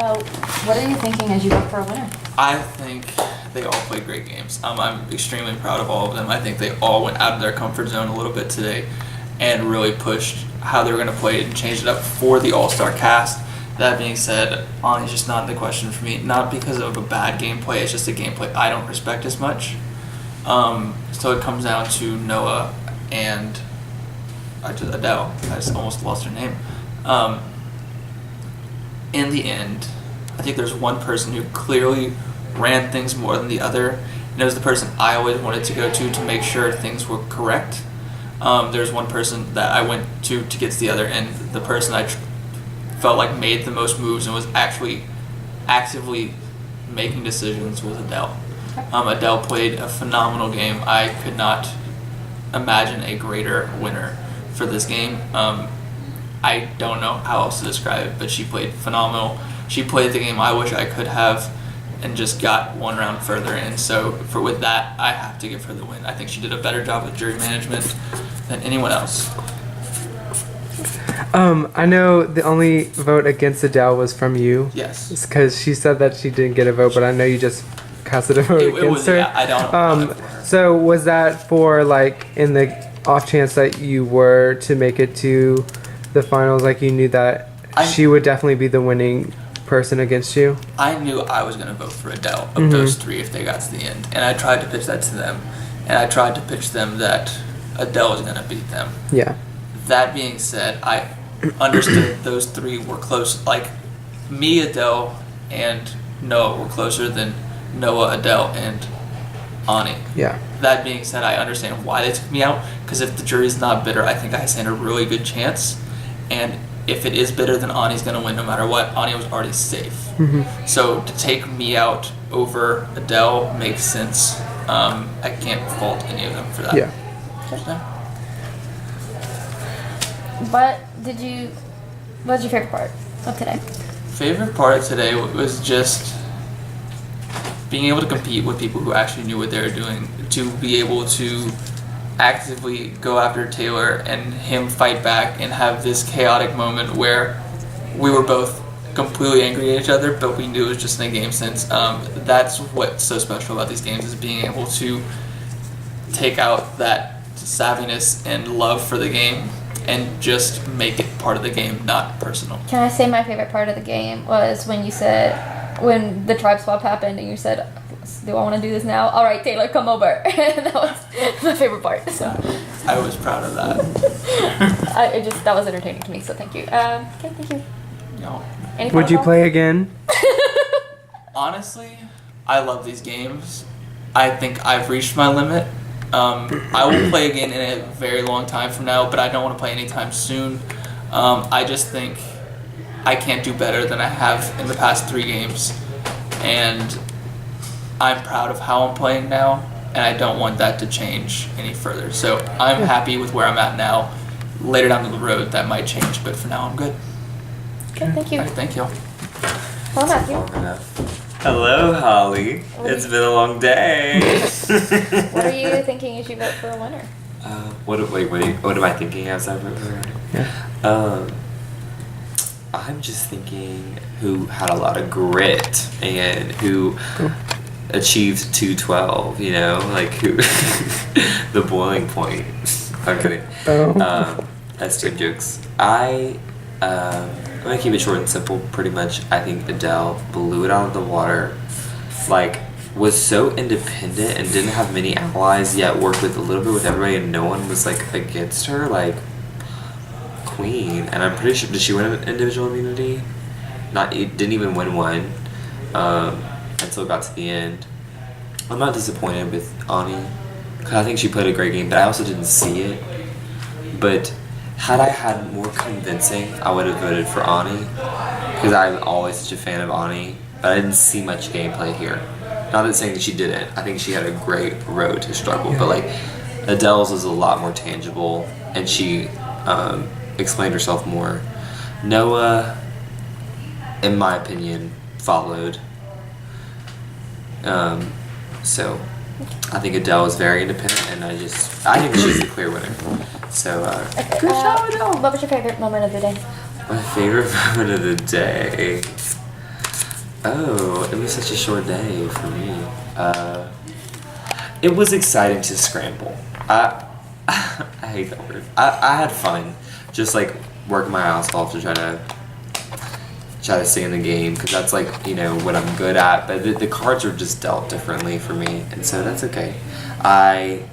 what are you thinking as you vote for a winner? I think they all played great games. I'm extremely proud of all of them. I think they all went out of their comfort zone a little bit today and really pushed how they were going to play it and changed it up for the All-Star cast. That being said, Ani's just not in the question for me. Not because of a bad gameplay, it's just a gameplay I don't respect as much. So it comes down to Noah and Adele. I just almost lost her name. In the end, I think there's one person who clearly ran things more than the other, and it was the person I always wanted to go to make sure things were correct. There's one person that I went to get to the other, and the person I felt like made the most moves and was actually actively making decisions was Adele. Adele played a phenomenal game. I could not imagine a greater winner for this game. I don't know how else to describe it, but she played phenomenal. She played the game I wish I could have and just got one round further in. So with that, I have to give her the win. I think she did a better job with jury management than anyone else. I know the only vote against Adele was from you. Yes. It's because she said that she didn't get a vote, but I know you just casted a vote against her. Yeah, I don't. So was that for like in the off chance that you were to make it to the finals, like you knew that she would definitely be the winning person against you? I knew I was going to vote for Adele of those three if they got to the end, and I tried to pitch that to them, and I tried to pitch them that Adele was going to beat them. Yeah. That being said, I understood those three were close. Like me, Adele, and Noah were closer than Noah, Adele, and Ani. Yeah. That being said, I understand why they took me out, because if the jury's not bitter, I think I stand a really good chance. And if it is bitter, then Ani's going to win no matter what. Ani was already safe. So to take me out over Adele makes sense. I can't fault any of them for that. Yeah. What was your favorite part of today? Favorite part of today was just being able to compete with people who actually knew what they were doing, to be able to actively go after Taylor and him fight back and have this chaotic moment where we were both completely angry at each other, but we knew it was just in a game sense. That's what's so special about these games, is being able to take out that savviness and love for the game and just make it part of the game, not personal. Can I say my favorite part of the game was when when the tribe swap happened and you said, do I want to do this now? All right, Taylor, come over. That was my favorite part. So I was proud of that. that was entertaining to me, so thank you. Okay, thank you. No. Would you play again? Honestly, I love these games. I think I've reached my limit. I will play again in a very long time from now, but I don't want to play anytime soon. I just think I can't do better than I have in the past 3 games, and I'm proud of how I'm playing now, and I don't want that to change any further. So I'm happy with where I'm at now. Later down the road, that might change, but for now, I'm good. Okay, thank you. All right, thank you. Well, Matthew. Hello, Holly. It's been a long day. What are you thinking as you vote for a winner? What am I thinking as I vote for a winner? Yeah. I'm just thinking who had a lot of grit and who achieved 212, you know, like who the boiling point. I'm kidding. That's two jokes. I'm gonna keep it short and simple. Pretty much, I think Adele blew it out of the water. Like, was so independent and didn't have many allies, yet worked with a little bit with everybody, and no one was like against her. Like, queen. And I'm pretty sure, did she win an individual immunity? Didn't even win one. Until it got to the end. I'm not disappointed with Ani, because I think she played a great game, but I also didn't see it. But had I had more convincing, I would have voted for Ani, because I'm always such a fan of Ani, but I didn't see much gameplay here. Not that saying that she didn't. I think she had a great road to struggle, but like Adele's was a lot more tangible, and she explained herself more. Noah, in my opinion, followed. So I think Adele is very independent, and I think she's the clear winner. So Good job, Adele. What was your favorite moment of the day? My favorite moment of the day. Oh, it was such a short day for me. It was exciting to scramble. I hate that word. I had fun, just like working my ass off to try to stay in the game, because that's like what I'm good at. But the cards are just dealt differently for me, and so that's okay. I'm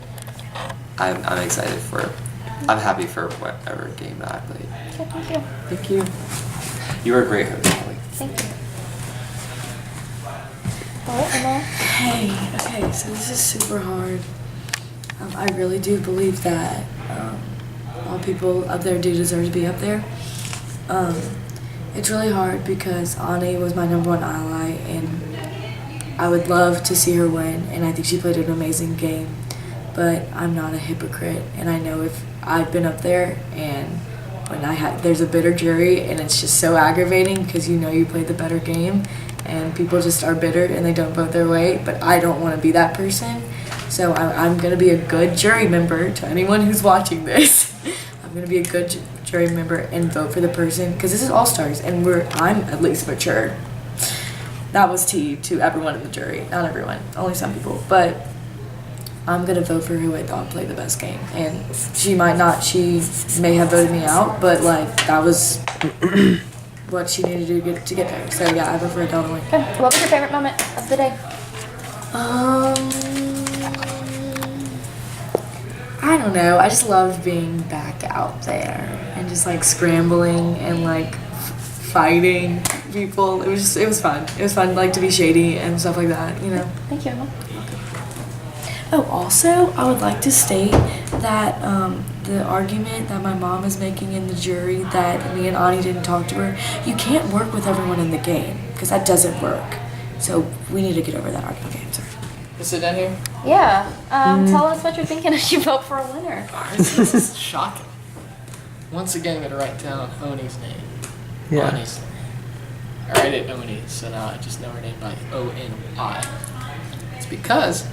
excited for it. I'm happy for whatever game that I played. Okay, thank you. Thank you. You were a great host, Holly. Thank you. Oh, Emma. Hey, okay, so this is super hard. I really do believe that all people up there do deserve to be up there. It's really hard because Ani was my #1 ally, and I would love to see her win, and I think she played an amazing game. But I'm not a hypocrite, and I know if I've been up there and when there's a bitter jury, and it's just so aggravating because you played the better game, and people just are bitter and they don't vote their way. But I don't want to be that person, so I'm gonna be a good jury member. To anyone who's watching this, I'm gonna be a good jury member and vote for the person, because this is Allstars, and I'm at least mature. That was tea to everyone in the jury. Not everyone, only some people, but I'm gonna vote for who I thought played the best game. And she may have voted me out, but that was what she needed to do to get there. So yeah, I vote for Adele to win. Okay. What was your favorite moment of the day? I don't know. I just loved being back out there and just scrambling and fighting people. It was fun. It was fun to be shady and stuff like that. Thank you, Emma. Oh, also, I would like to state that the argument that my mom is making in the jury that me and Ani didn't talk to her, you can't work with everyone in the game, because that doesn't work. So we need to get over that argument. Okay, I'm sorry. Sit down here. Yeah. Tell us what you're thinking as you vote for a winner. This is shocking. Once again, I'm going to write down Oni's name. Yeah. Oni's name. I write it Oni, so now I just know her name by O-N-I. It's because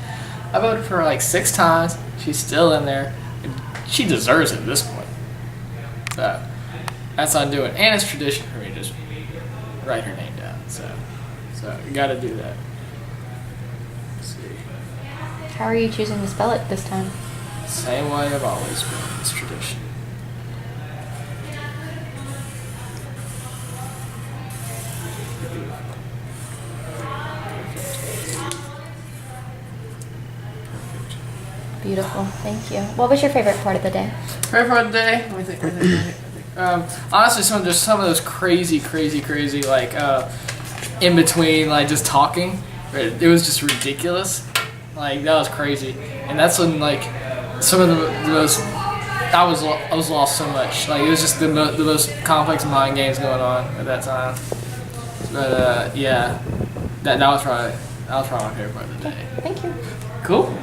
I voted for her 6 times. She's still in there. And she deserves it at this point. So that's what I'm doing. And it's tradition for me to just write her name down. So you got to do that. Let's see. How are you choosing to spell it this time? Same way I've always been. It's tradition. Beautiful. Thank you. What was your favorite part of the day? Favorite part of the day? Let me think. Honestly, some of those crazy, in between, just talking. It was just ridiculous. That was crazy. And that's when, some of the most, I was lost so much. It was just the most complex mind games going on at that time. But, yeah, that was probably my favorite part of the day. Thank you. Cool.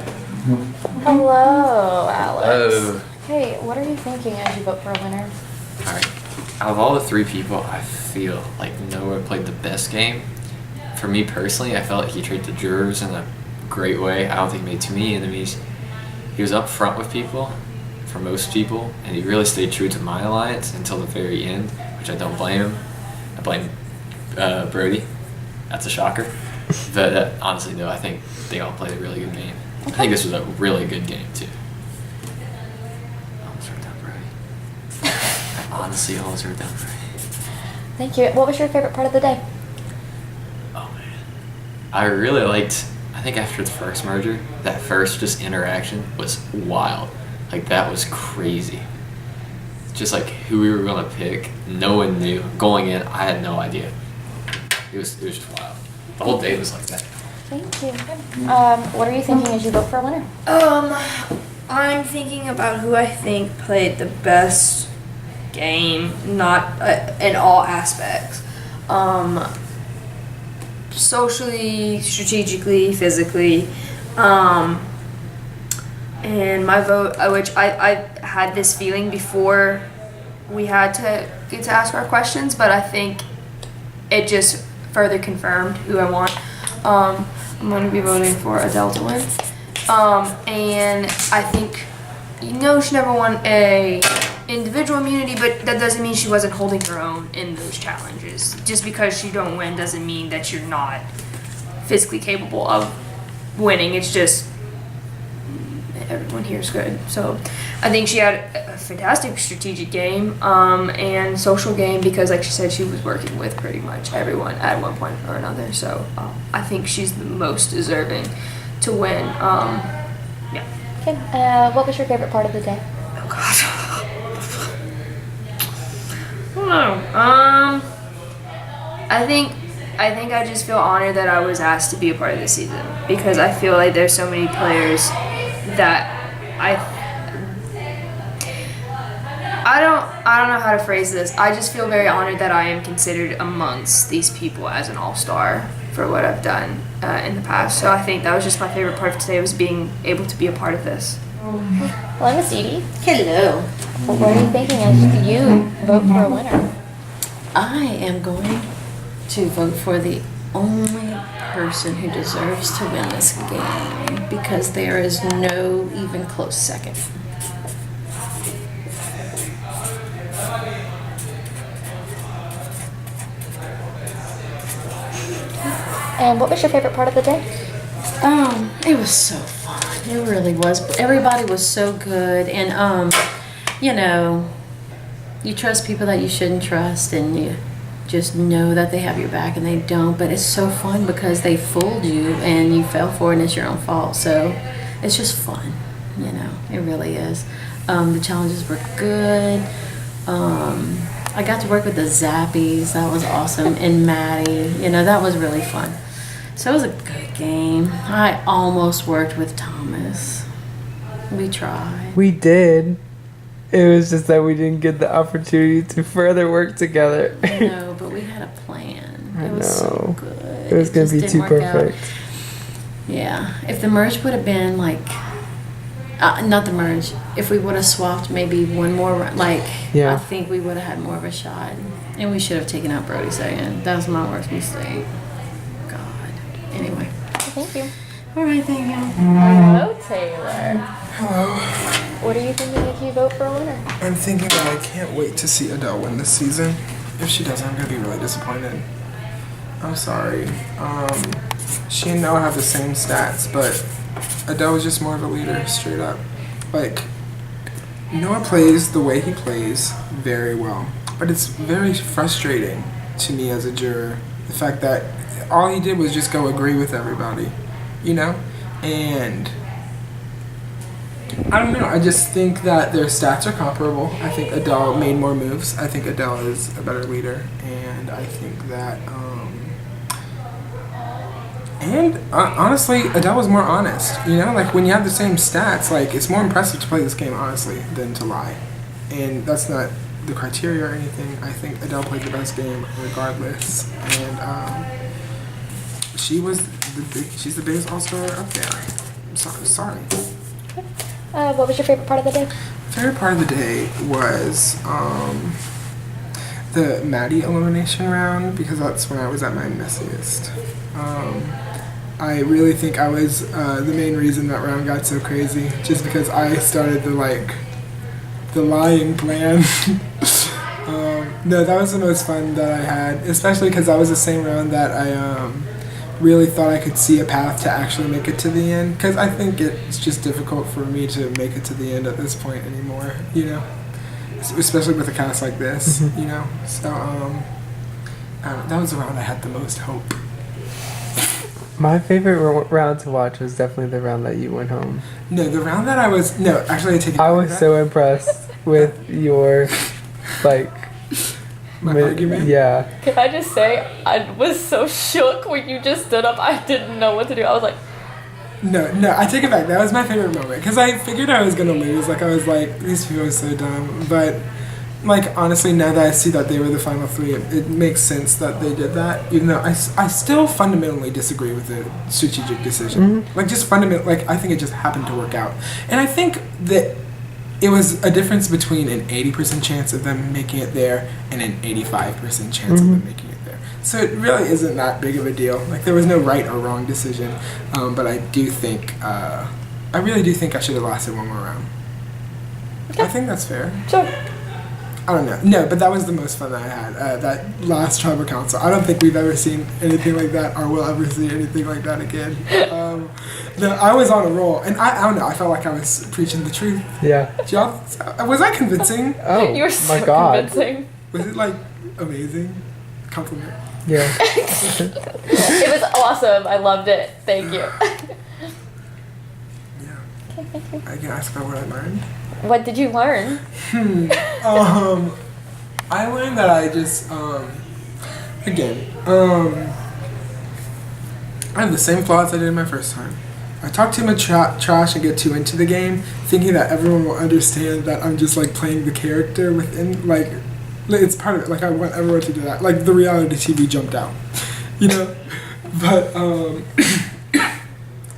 Hello, Alex. Oh. Hey, what are you thinking as you vote for a winner? Alright. Out of all the 3 people, I feel like Noah played the best game. For me personally, I felt like he treated the jurors in a great way. I don't think he made too many enemies. He was up front with people, for most people, and he really stayed true to my alliance until the very end, which I don't blame him. I blame Brody. That's a shocker. But honestly, though, I think they all played a really good game. I think this was a really good game, too. I almost wrote down Brody. I honestly almost wrote down Brody. Thank you. What was your favorite part of the day? Oh, man. I really liked, I think after the first merger, that first just interaction was wild. That was crazy. Just who we were going to pick, no one knew. Going in, I had no idea. It was just wild. The whole day was like that. Thank you. What are you thinking as you vote for a winner? I'm thinking about who I think played the best game, not in all aspects. Socially, strategically, physically. And my vote, which I had this feeling before we had to get to ask our questions, but I think it just further confirmed who I want. I'm going to be voting for Adele to win. And I think, she never won a individual immunity, but that doesn't mean she wasn't holding her own in those challenges. Just because you don't win doesn't mean that you're not physically capable of winning. It's just everyone here is good. So I think she had a fantastic strategic game and social game because, like she said, she was working with pretty much everyone at one point or another. So I think she's the most deserving to win. Yeah. Okay. What was your favorite part of the day? Oh God. I don't know. I think I just feel honored that I was asked to be a part of this season because I feel like there's so many players that I don't know how to phrase this. I just feel very honored that I am considered amongst these people as an all-star for what I've done in the past. So I think that was just my favorite part of today, was being able to be a part of this. Hello, Miss Edie. Hello. What are you thinking as you vote for a winner? I am going to vote for the only person who deserves to win this game because there is no even close second. And what was your favorite part of the day? It was so fun. It really was. Everybody was so good, and you know, you trust people that you shouldn't trust, and you just know that they have your back and they don't. But it's so fun because they fooled you and you fell for it and it's your own fault. So it's just fun, you know. It really is. The challenges were good. I got to work with the Zappies. That was awesome. And Maddie, you know, that was really fun. So it was a good game. I almost worked with Thomas. We tried. We did. It was just that we didn't get the opportunity to further work together. I know, but we had a plan. I It was so know. good. It was going to be just too didn't work out. perfect. Yeah. If the merge would have been like, not the merge, if we would have swapped maybe one more, like, Yeah. I think we would have had more of a shot. And we should have taken out Brody second. That was my worst mistake. God. Anyway. Thank you. All right, thank you. Hello, Taylor. Hello. What are you thinking if you vote for a winner? I'm thinking that I can't wait to see Adele win this season. If she doesn't, I'm gonna be really disappointed. I'm sorry. She and Noah have the same stats, but Adele is just more of a leader, straight up. Like, Noah plays the way he plays very well, but it's very frustrating to me as a juror, the fact that all he did was just go agree with everybody, you know? And I don't know. I just think that their stats are comparable. I think Adele made more moves. I think Adele is a better leader, and I think that. Honestly, Adele was more honest. You know, like when you have the same stats, like it's more impressive to play this game honestly than to lie. And that's not the criteria or anything. I think Adele played the best game regardless, and she's the biggest all-star up there. I'm sorry. What was your favorite part of the day? Favorite part of the day was the Maddie elimination round because that's when I was at my messiest. I really think I was the main reason that round got so crazy, just because I started the lying plan. No, that was the most fun that I had, especially because that was the same round that I really thought I could see a path to actually make it to the end, because I think it's just difficult for me to make it to the end at this point anymore, you know, especially with a cast like this, you know. So that was the round I had the most hope. My favorite round to watch was definitely the round that you went home. No, the round that I take it I back. was so impressed with your, like, My argument? Yeah. Can I just say, I was so shook when you just stood up. I didn't know what to do. I was like, No, I take it back. That was my favorite moment because I figured I was gonna lose. Like I was like, these people are so dumb. But like honestly, now that I see that they were the final three, it makes sense that they did that. Even though I still fundamentally disagree with the strategic decision. Like just fundamentally, like I think it just happened to work out. And I think that it was a difference between an 80% chance of them making it there and an 85% chance of them making it there. So it really isn't that big of a deal. Like there was no right or wrong decision, but I really do think I should have lasted one more round. Okay. I think that's fair. sure. I don't know. No, but that was the most fun that I had. That last tribal council. I don't think we've ever seen anything like that, or will ever see anything like that again. I was on a roll, and I don't know. I felt like I was preaching the truth. Yeah. Was I convincing? Oh, You were so my God. convincing. Was it like amazing? Compliment. Yeah. It was awesome. I loved it. Thank you. Yeah. I can ask about what I learned. What did you learn? I learned that I just I have the same flaws I did my first time. I talk too much trash and get too into the game, thinking that everyone will understand that I'm just like playing the character within, like it's part of it. Like I want everyone to do that. Like the reality TV jumped out, you know. But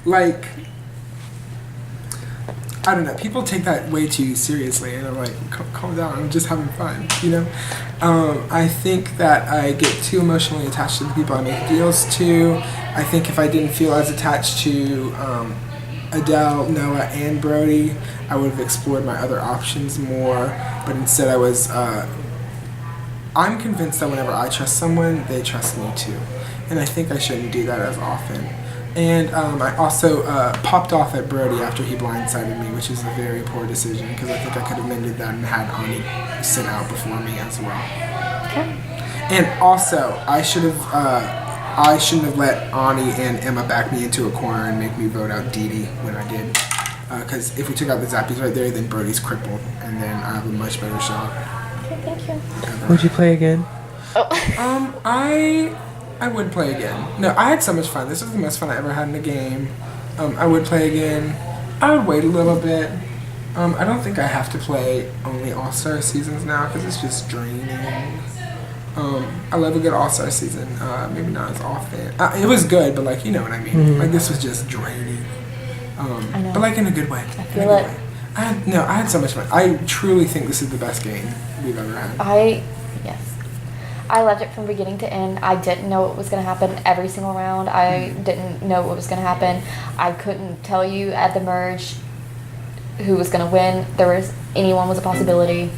like I don't know. People take that way too seriously, and I'm like, calm down. I'm just having fun, you know. I think that I get too emotionally attached to the people I make deals to. I think if I didn't feel as attached to Adele, Noah, and Brody, I would have explored my other options more. But instead, I was. I'm convinced that whenever I trust someone, they trust me too, and I think I shouldn't do that as often. And I also popped off at Brody after he blindsided me, which is a very poor decision because I think I could have mended that and had Ani sit out before me as well. Okay. And also, I shouldn't have let Ani and Emma back me into a corner and make me vote out Dee Dee when I did. Because if we took out the Zappies right there, then Brody's crippled, and then I have a much better shot. Okay, thank you. Would you play again? Oh. I would play again. No, I had so much fun. This was the most fun I ever had in a game. I would play again. I would wait a little bit. I don't think I have to play only All-Star seasons now because it's just draining. I love a good All-Star season. Maybe not as often. It was good, but like, you know what I mean. Mm-hmm. Like this was just draining. I know. But like in a good way. I feel it. I had so much fun. I truly think this is the best game we've ever had. Yes. I loved it from beginning to end. I didn't know what was going to happen every single round. I didn't know what was going to happen. I couldn't tell you at the merge who was going to win. Anyone was a possibility.